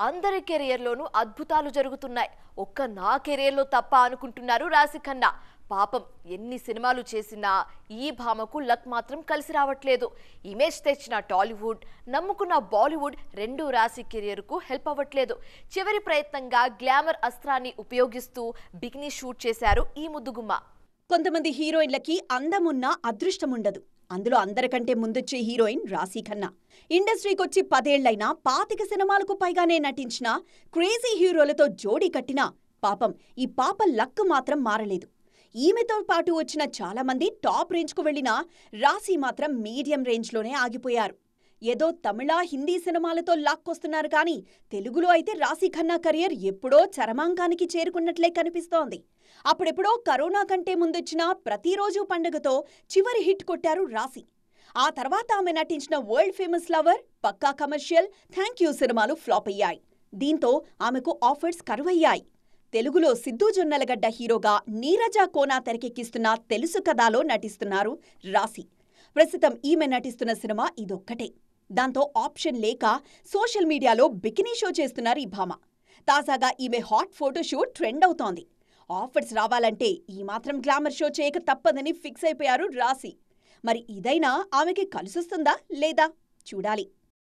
అందరి కెరియర్లోనూ అద్భుతాలు జరుగుతున్నాయి. ఒక్క నా కెరియర్లో తప్ప అనుకుంటున్నారు రాశి ఖన్నా. పాపం ఎన్ని సినిమాలు చేసినా ఈ భామకు లక్ మాత్రం కలిసి రావట్లేదు. ఇమేజ్ తెచ్చిన టాలీవుడ్, నమ్ముకున్న బాలీవుడ్ రెండూ రాశి కెరియర్కు హెల్ప్ అవ్వట్లేదు. చివరి ప్రయత్నంగా గ్లామర్ అస్త్రాన్ని ఉపయోగిస్తూ బికినీ షూట్ చేశారు ఈ ముద్దుగుమ్మ. కొంతమంది హీరోయిన్లకి అందమున్నా అదృష్టముండదు. అందులో అందరికంటే ముందొచ్చే హీరోయిన్ రాశి ఖన్నా. ఇండస్ట్రీకొచ్చి 10 ఏళ్లైనా 25 సినిమాలకు పైగానే నటించిన క్రేజీ హీరోలతో జోడీ కట్టినా పాపం ఈ పాప లక్ మాత్రం మారలేదు. ఈమెతో పాటు వచ్చిన చాలామంది టాప్ రేంజ్కు వెళ్లినా రాశి మాత్రం మీడియం రేంజ్లోనే ఆగిపోయారు. ఏదో తమిళ, హిందీ సినిమాలతో లాక్కొస్తున్నారు కానీ తెలుగులో అయితే రాశి ఖన్నా కెరియర్ ఎప్పుడో చరమాంకానికి చేరుకున్నట్లే కనిపిస్తోంది. అప్పుడెప్పుడో కరోనా కంటే ముందొచ్చిన ప్రతిరోజు పండుగతో చివరి హిట్ కొట్టారు రాశి. ఆ తర్వాత ఆమె నటించిన వరల్డ్ ఫేమస్ లవర్, పక్కా కమర్షియల్, థ్యాంక్ యూ సినిమాలు ఫ్లాప్ అయ్యాయి. దీంతో ఆమెకు ఆఫర్స్ కరువయ్యాయి. తెలుగులో సిద్ధూ జొన్నలగడ్డ హీరోగా నీరజ కోనా తెరకెక్కిస్తున్న తెలుసు కథలో నటిస్తున్నారు రాశి. ప్రస్తుతం ఈమె నటిస్తున్న సినిమా ఇదొక్కటే. దాంతో ఆప్షన్ లేక సోషల్ మీడియాలో బికినీ షో చేస్తున్నారు ఈ భామ. తాజాగా ఈమె హాట్ ఫోటోషూట్ ట్రెండ్ అవుతోంది. ఆఫర్స్ రావాలంటే ఈ మాత్రం గ్లామర్ షో చేయక తప్పదని ఫిక్స్ అయిపోయారు రాశి. మరి ఇదైనా ఆమెకి కలిసొస్తుందా లేదా చూడాలి.